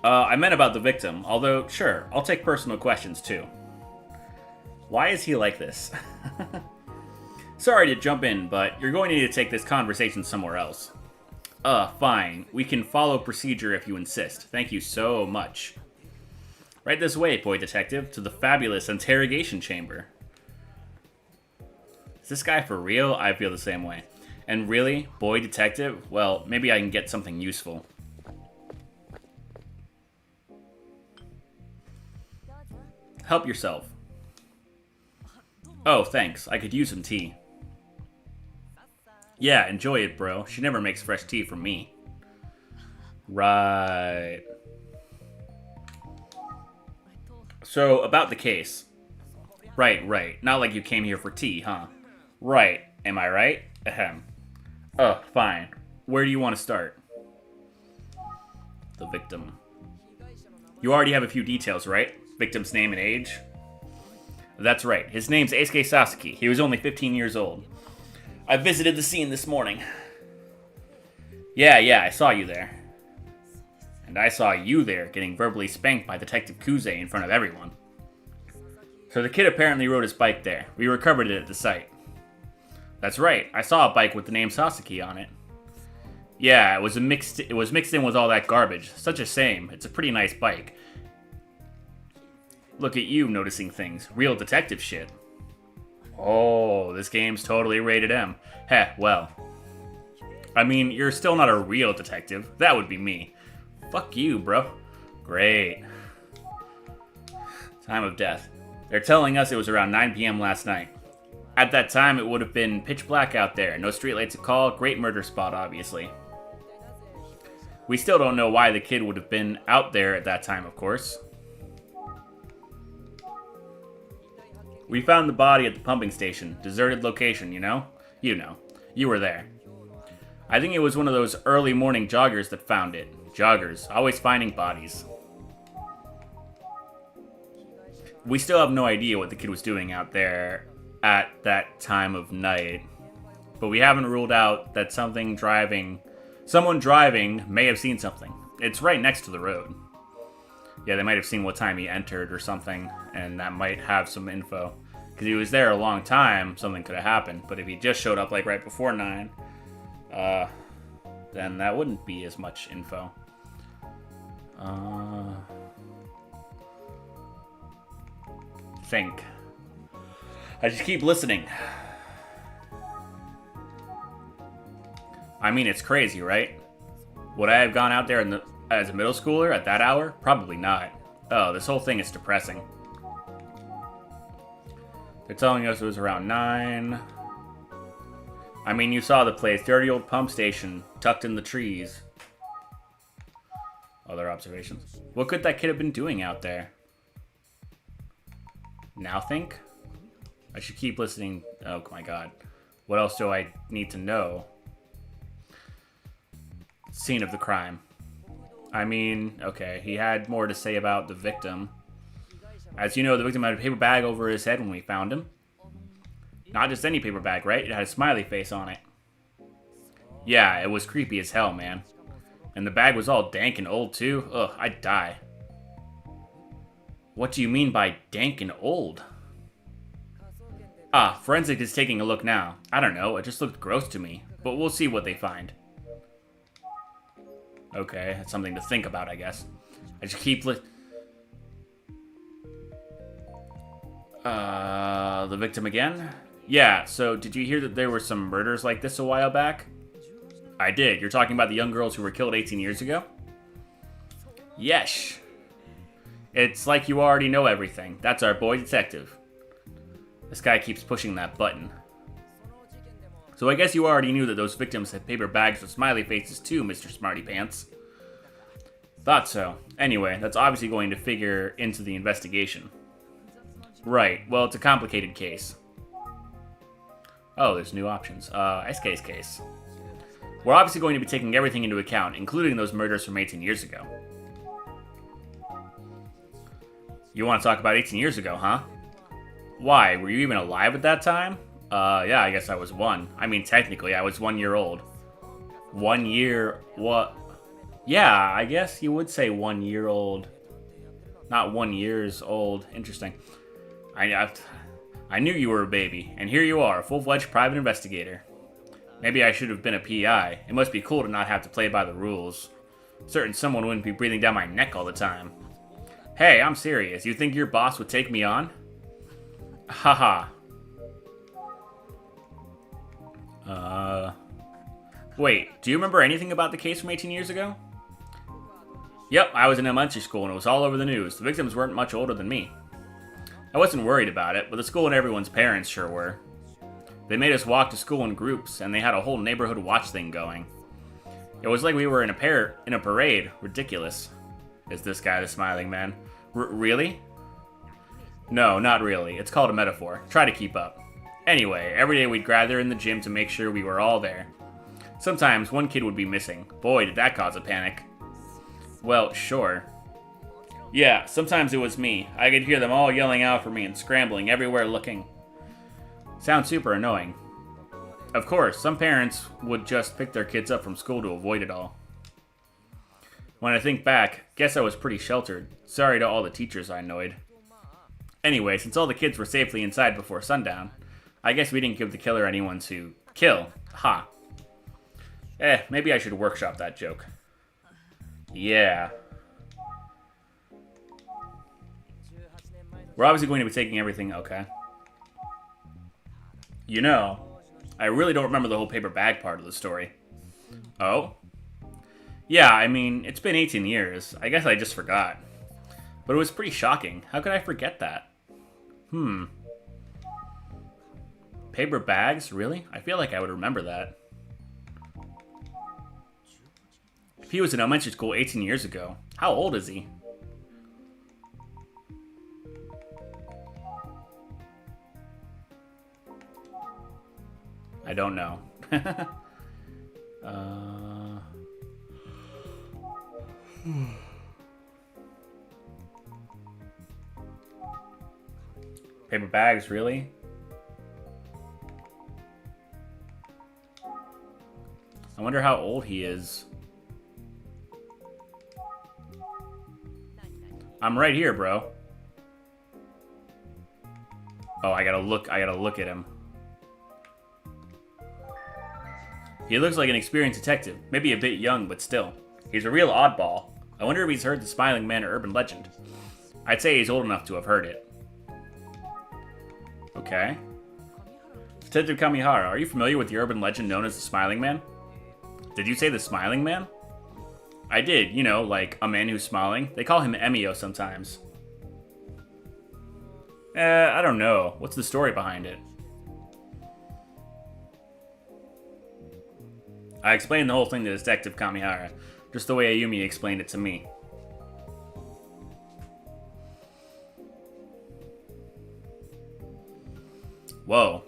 I meant about the victim, although, sure, I'll take personal questions too. Why is he like this? Sorry to jump in, but you're going to need to take this conversation somewhere else. Fine. We can follow procedure if you insist. Thank you so much. Right this way, boy detective, to the fabulous interrogation chamber. Is this guy for real? I feel the same way. And really, boy detective? Well, maybe I can get something useful. Help yourself. Oh, thanks. I could use some tea. Yeah, enjoy it, bro. She never makes fresh tea for me. Right. So, about the case. Right. Not like you came here for tea, huh? Right. Am I right? Ahem. Fine. Where do you want to start? The victim. You already have a few details, right? Victim's name and age? That's right. His name's Eisuke Sasaki. He was only 15 years old. I visited the scene this morning. Yeah, I saw you there. And I saw you there getting verbally spanked by Detective Kuze in front of everyone. So the kid apparently rode his bike there. We recovered it at the site. That's right. I saw a bike with the name Sasaki on it. Yeah, it was mixed in with all that garbage. Such a shame. It's a pretty nice bike. Look at you noticing things. Real detective shit. Oh, this game's totally rated M. Heh, well. I mean, you're still not a real detective. That would be me. Fuck you, bro. Great. Time of death. They're telling us it was around 9 p.m. last night. At that time, it would have been pitch black out there. No streetlights to call. Great murder spot, obviously. We still don't know why the kid would have been out there at that time, of course. We found the body at the pumping station. Deserted location, you know? You know. You were there. I think it was one of those early morning joggers that found it. Joggers, always finding bodies. We still have no idea what the kid was doing out there at that time of night. But we haven't ruled out that someone driving may have seen something. It's right next to the road. Yeah, they might have seen what time he entered or something, and that might have some info. Because he was there a long time, something could have happened. But if he just showed up like right before 9, then that wouldn't be as much info. Think. I just keep listening. I mean, it's crazy, right? Would I have gone out there as a middle schooler at that hour? Probably not. Oh, this whole thing is depressing. They're telling us it was around 9. I mean, you saw the place. Dirty old pump station, tucked in the trees. Other observations? What could that kid have been doing out there? Now think? I should keep listening. Oh my god. What else do I need to know? Scene of the crime. I mean, okay, he had more to say about the victim. As you know, the victim had a paper bag over his head when we found him. Not just any paper bag, right? It had a smiley face on it. Yeah, it was creepy as hell, man. And the bag was all dank and old, too. Ugh, I'd die. What do you mean by dank and old? Ah, Forensic is taking a look now. I don't know, it just looked gross to me. But we'll see what they find. Okay, that's something to think about, I guess. I just keep the victim again? Yeah, so did you hear that there were some murders like this a while back? I did. You're talking about the young girls who were killed 18 years ago? Yes. It's like you already know everything. That's our boy detective. This guy keeps pushing that button. So I guess you already knew that those victims had paper bags with smiley faces too, Mr. Smarty Pants. Thought so. Anyway, that's obviously going to figure into the investigation. Right, well, it's a complicated case. Oh, there's new options. SK's case. We're obviously going to be taking everything into account, including those murders from 18 years ago. You want to talk about 18 years ago, huh? Why? Were you even alive at that time? Yeah, I guess I was 1. I mean, technically, I was 1 year old. 1 year... what? Yeah, I guess you would say 1 year old. Not 1 years old. Interesting. I knew you were a baby, and here you are, a full-fledged private investigator. Maybe I should have been a PI. It must be cool to not have to play by the rules. Certain someone wouldn't be breathing down my neck all the time. Hey, I'm serious. You think your boss would take me on? Haha. Wait, do you remember anything about the case from 18 years ago? Yep, I was in elementary school and it was all over the news. The victims weren't much older than me. I wasn't worried about it, but the school and everyone's parents sure were. They made us walk to school in groups, and they had a whole neighborhood watch thing going. It was like we were in a parade. Ridiculous. Is this guy the smiling man? Really? No, not really. It's called a metaphor. Try to keep up. Anyway, every day we'd gather in the gym to make sure we were all there. Sometimes one kid would be missing. Boy, did that cause a panic. Well, sure. Yeah, sometimes it was me. I could hear them all yelling out for me and scrambling everywhere looking. Sounds super annoying. Of course, some parents would just pick their kids up from school to avoid it all. When I think back, guess I was pretty sheltered. Sorry to all the teachers I annoyed. Anyway, since all the kids were safely inside before sundown, I guess we didn't give the killer anyone to kill. Ha. Maybe I should workshop that joke. Yeah. We're obviously going to be taking everything, okay. You know, I really don't remember the whole paper bag part of the story. Oh? Yeah, I mean, it's been 18 years. I guess I just forgot. But it was pretty shocking. How could I forget that? Paper bags? Really? I feel like I would remember that. If he was in elementary school 18 years ago, how old is he? I don't know. Paper bags, really? I wonder how old he is. I'm right here, bro. Oh, I gotta look at him. He looks like an experienced detective. Maybe a bit young, but still. He's a real oddball. I wonder if he's heard the Smiling Man urban legend. I'd say he's old enough to have heard it. Okay. Detective Kamihara, are you familiar with the urban legend known as the Smiling Man? Did you say the Smiling Man? I did, you know, like a man who's smiling. They call him Emio sometimes. I don't know. What's the story behind it? I explained the whole thing to Detective Kamihara, just the way Ayumi explained it to me. Whoa.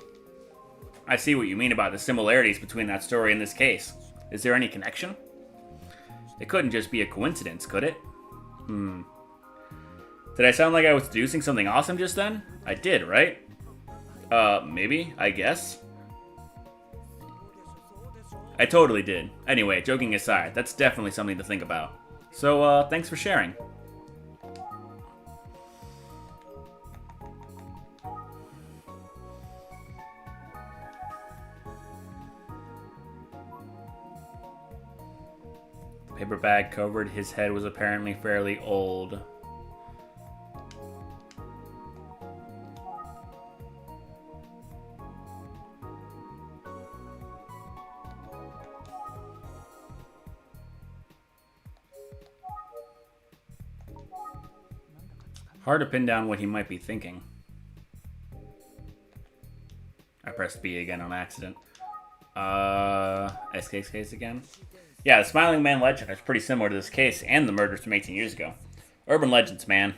I see what you mean about the similarities between that story and this case. Is there any connection? It couldn't just be a coincidence, could it? Did I sound like I was deducing something awesome just then? I did, right? Maybe, I guess. I totally did. Anyway, joking aside, that's definitely something to think about. So, thanks for sharing. The paper bag covered his head was apparently fairly old. Hard to pin down what he might be thinking. I pressed B again on accident. SK's case again? Yeah, the Smiling Man legend is pretty similar to this case and the murders from 18 years ago. Urban legends, man.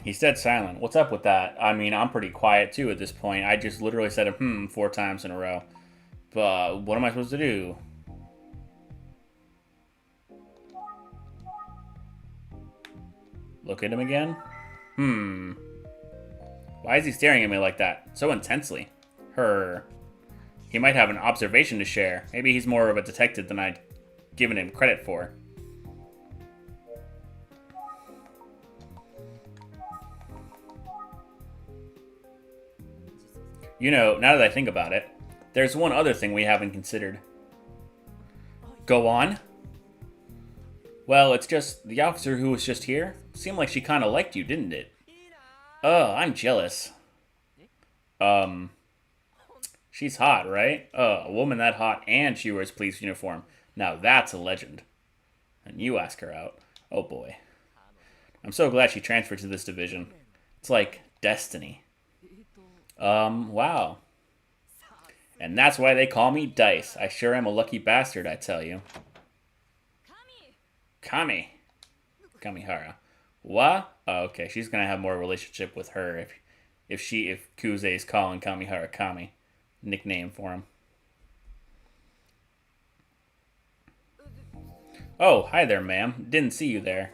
He's dead silent. What's up with that? I mean, I'm pretty quiet too at this point. I just literally said a 4 times in a row. But what am I supposed to do? Look at him again? Why is he staring at me like that? So intensely. He might have an observation to share. Maybe he's more of a detective than I'd given him credit for. You know, now that I think about it, there's one other thing we haven't considered. Go on? Well, it's just, the officer who was just here, seemed like she kind of liked you, didn't it? I'm jealous. She's hot, right? A woman that hot and she wears police uniform. Now that's a legend. And you ask her out. Oh boy. I'm so glad she transferred to this division. It's like destiny. Wow. And that's why they call me Dice. I sure am a lucky bastard, I tell you. Kamihara. What? Oh, okay, she's gonna have more relationship with her if Kuze is calling Kamihara Kami. Nickname for him. Oh, hi there, ma'am. Didn't see you there.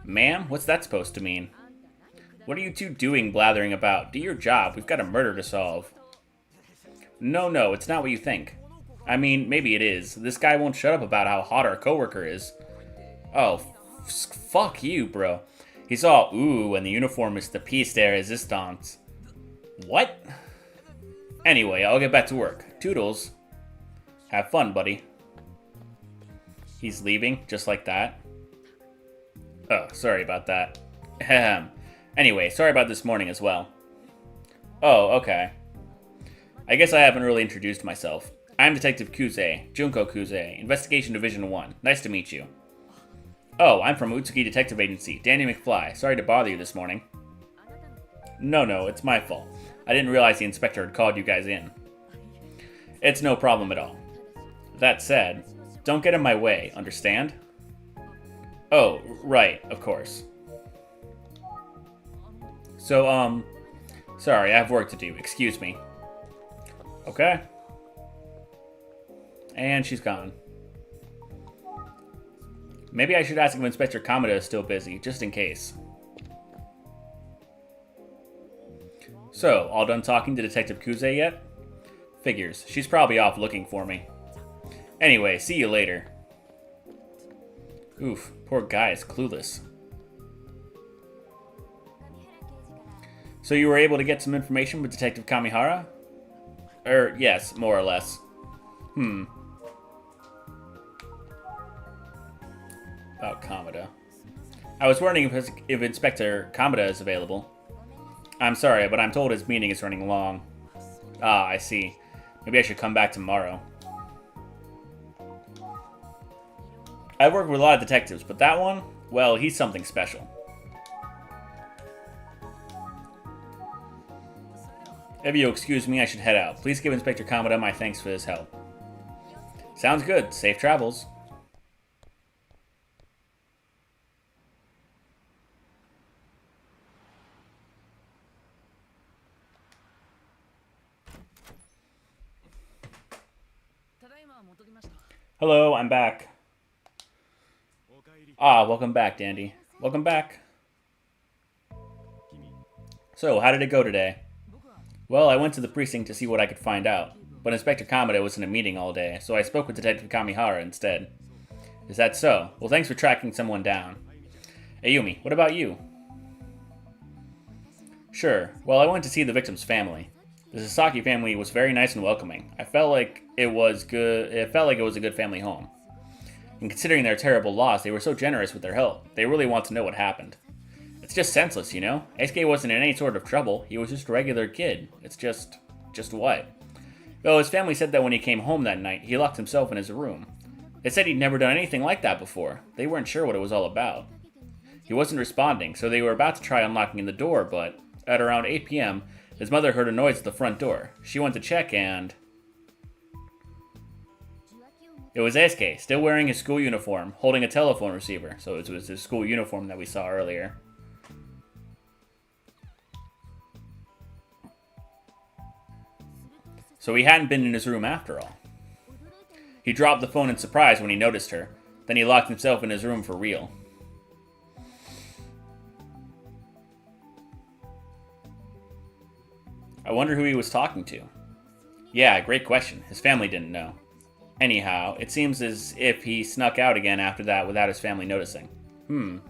Ma'am? What's that supposed to mean? What are you two doing blathering about? Do your job. We've got a murder to solve. No, it's not what you think. I mean, maybe it is. This guy won't shut up about how hot our coworker is. Oh, fuck you, bro. He's all ooh, and the uniform is the piece de resistance. What? Anyway, I'll get back to work. Toodles. Have fun, buddy. He's leaving, just like that. Oh, sorry about that. Ahem. Anyway, sorry about this morning as well. Oh, okay. I guess I haven't really introduced myself. I'm Detective Kuze, Junko Kuze, Investigation Division 1. Nice to meet you. Oh, I'm from Utsuki Detective Agency, Danny McFly. Sorry to bother you this morning. No, it's my fault. I didn't realize the inspector had called you guys in. It's no problem at all. That said, don't get in my way, understand? Oh, right, of course. So, sorry, I have work to do. Excuse me. Okay. And she's gone. Maybe I should ask if Inspector Kamada is still busy, just in case. So, all done talking to Detective Kuze yet? Figures. She's probably off looking for me. Anyway, see you later. Oof, poor guy is clueless. So you were able to get some information with Detective Kamihara? Yes, more or less. About Kamada. I was wondering if Inspector Kamada is available. I'm sorry, but I'm told his meeting is running long. Ah, I see. Maybe I should come back tomorrow. I've worked with a lot of detectives, but that one, well, he's something special. If you'll excuse me, I should head out. Please give Inspector Kamada my thanks for his help. Sounds good. Safe travels. Hello, I'm back. Ah, welcome back, Dandy. Welcome back. So, how did it go today? Well, I went to the precinct to see what I could find out, but Inspector Kamada was in a meeting all day, so I spoke with Detective Kamihara instead. Is that so? Well, thanks for tracking someone down. Ayumi, what about you? Sure. Well, I went to see the victim's family. The Sasaki family was very nice and welcoming. I felt like it was good. It felt like it was a good family home. And considering their terrible loss, they were so generous with their help. They really want to know what happened. It's just senseless, you know? SK wasn't in any sort of trouble. He was just a regular kid. It's just what? Well, his family said that when he came home that night, he locked himself in his room. They said he'd never done anything like that before. They weren't sure what it was all about. He wasn't responding, so they were about to try unlocking the door, but at around 8 p.m., his mother heard a noise at the front door. She went to check and... It was SK, still wearing his school uniform, holding a telephone receiver. So it was his school uniform that we saw earlier. So he hadn't been in his room after all. He dropped the phone in surprise when he noticed her. Then he locked himself in his room for real. I wonder who he was talking to. Yeah, great question. His family didn't know. Anyhow, it seems as if he snuck out again after that without his family noticing. And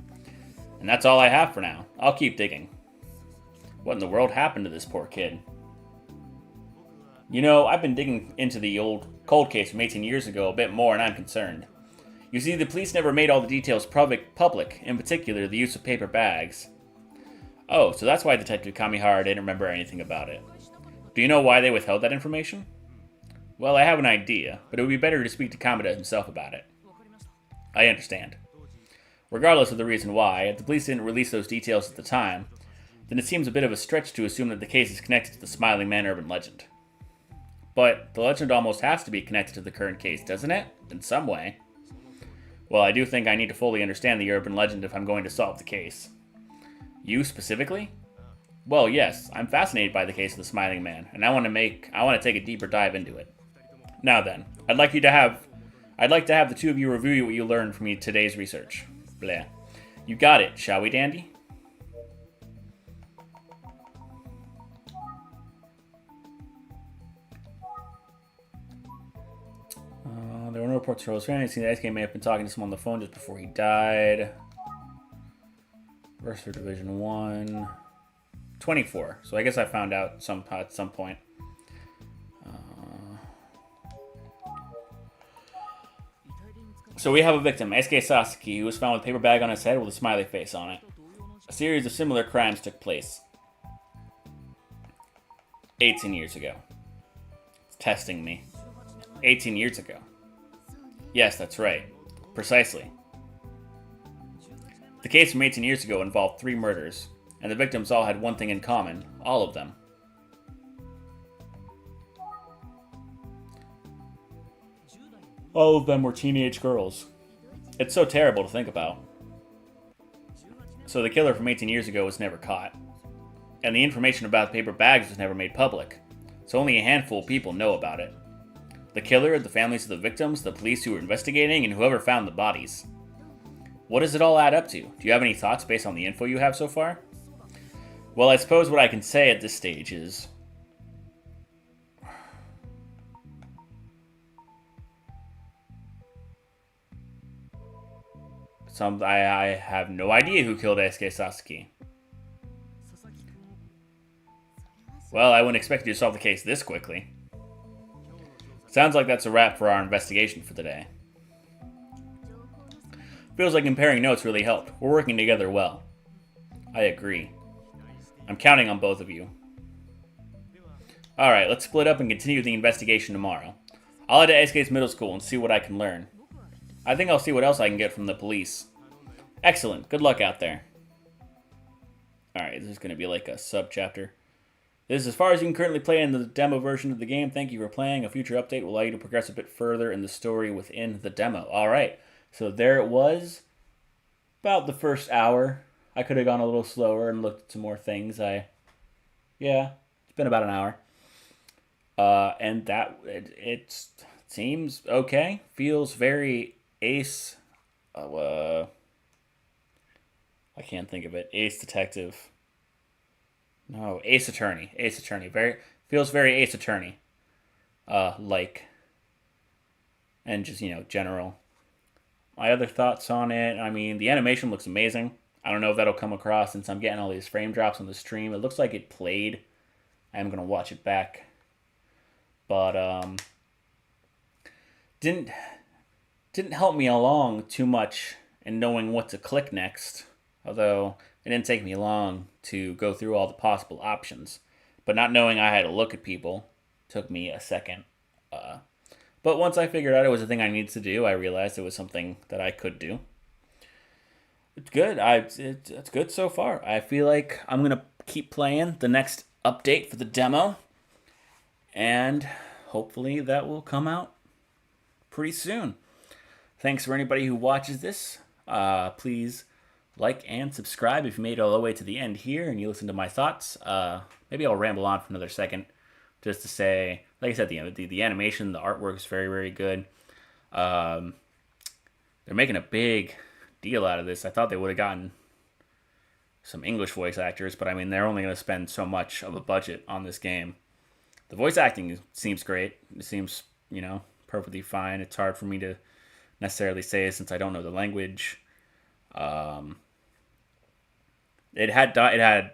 that's all I have for now. I'll keep digging. What in the world happened to this poor kid? You know, I've been digging into the old cold case from 18 years ago a bit more, and I'm concerned. You see, the police never made all the details public, in particular the use of paper bags. Oh, so that's why Detective Kamihara didn't remember anything about it. Do you know why they withheld that information? Well, I have an idea, but it would be better to speak to Kamada himself about it. I understand. Regardless of the reason why, if the police didn't release those details at the time, then it seems a bit of a stretch to assume that the case is connected to the Smiling Man urban legend. But the legend almost has to be connected to the current case, doesn't it? In some way. Well, I do think I need to fully understand the urban legend if I'm going to solve the case. You specifically? Well, yes, I'm fascinated by the case of the Smiling Man, and I want to take a deeper dive into it. Now then, I'd like to have the two of you review what you learned from today's research. Bleh. You got it, shall we, Dandy? There were no reports of Rose Fanny. The SK may have been talking to someone on the phone just before he died. Verse for Division 1. 24. So I guess I found out at some point. So we have a victim, SK Sasaki, who was found with a paper bag on his head with a smiley face on it. A series of similar crimes took place 18 years ago. It's testing me. 18 years ago. Yes, that's right. Precisely. The case from 18 years ago involved 3 murders, and the victims all had one thing in common. All of them. All of them were teenage girls. It's so terrible to think about. So the killer from 18 years ago was never caught. And the information about the paper bags was never made public. So only a handful of people know about it. The killer, the families of the victims, the police who were investigating, and whoever found the bodies. What does it all add up to? Do you have any thoughts based on the info you have so far? Well, I suppose what I can say at this stage is... I have no idea who killed Eisuke Sasaki. Well, I wouldn't expect you to solve the case this quickly. Sounds like that's a wrap for our investigation for today. Feels like comparing notes really helped. We're working together well. I agree. I'm counting on both of you. Alright, let's split up and continue the investigation tomorrow. I'll head to Eisuke's middle school and see what I can learn. I think I'll see what else I can get from the police. Excellent. Good luck out there. Alright, this is going to be like a sub-chapter. This is as far as you can currently play in the demo version of the game. Thank you for playing. A future update will allow you to progress a bit further in the story within the demo. Alright, so there it was. About the first hour. I could have gone a little slower and looked at some more things. Yeah, it's been about an hour. And that, it seems okay. Feels very Ace. I can't think of it. Ace Detective. No, Ace Attorney. Ace Attorney. Feels very Ace Attorney. Like. And just, general. My other thoughts on it, I mean, the animation looks amazing. I don't know if that'll come across since I'm getting all these frame drops on the stream. It looks like it played. I'm going to watch it back. But, didn't help me along too much in knowing what to click next. Although, it didn't take me long to go through all the possible options. But not knowing I had to look at people took me a second. But once I figured out it was a thing I needed to do, I realized it was something that I could do. It's good. It's good so far. I feel like I'm going to keep playing the next update for the demo. And hopefully that will come out pretty soon. Thanks for anybody who watches this. Please like and subscribe if you made it all the way to the end here and you listen to my thoughts. Maybe I'll ramble on for another second just to say, like I said, the animation, the artwork is very, very good. They're making a big deal out of this. I thought they would have gotten some English voice actors, but I mean, they're only going to spend so much of a budget on this game. The voice acting seems great. It seems, perfectly fine. It's hard for me to necessarily say since I don't know the language. It had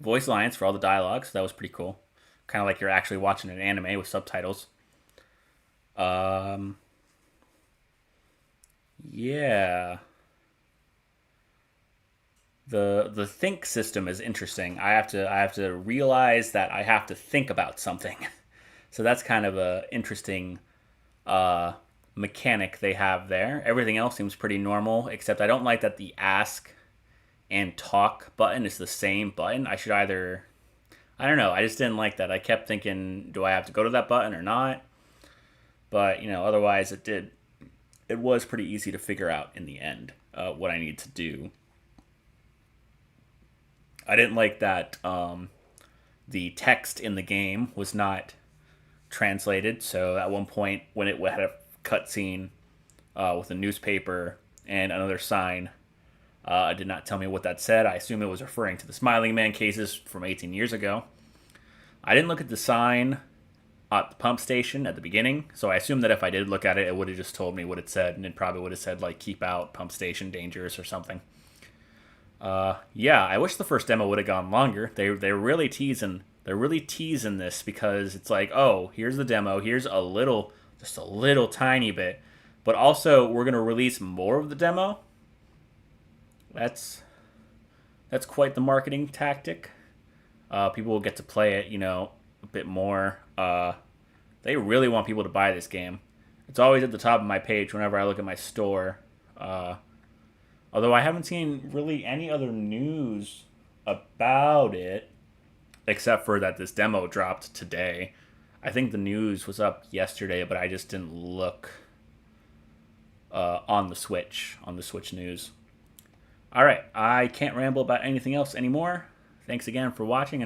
voice lines for all the dialogue, so that was pretty cool. Kind of like you're actually watching an anime with subtitles. Yeah. The think system is interesting. I have to realize that I have to think about something. So that's kind of a interesting mechanic they have there. Everything else seems pretty normal, except I don't like that the ask and talk button is the same button. I should either... I don't know. I just didn't like that. I kept thinking, do I have to go to that button or not? But, otherwise it was pretty easy to figure out in the end what I need to do. I didn't like that the text in the game was not translated. So at one point when it had a cutscene with a newspaper and another sign, it did not tell me what that said. I assume it was referring to the Smiling Man cases from 18 years ago. I didn't look at the sign at the pump station at the beginning, so I assume that if I did look at it, it would have just told me what it said, and it probably would have said, like, keep out, pump station, dangerous, or something. Yeah, I wish the first demo would have gone longer. They're really teasing this because it's like, oh, here's the demo, here's just a little tiny bit, but also we're going to release more of the demo. That's quite the marketing tactic. People will get to play it, a bit more They really want people to buy this game. It's always at the top of my page whenever I look at my store. Although I haven't seen really any other news about it, except for that this demo dropped today. I think the news was up yesterday, but I just didn't look on the Switch news. All right, I can't ramble about anything else anymore. Thanks again for watching, and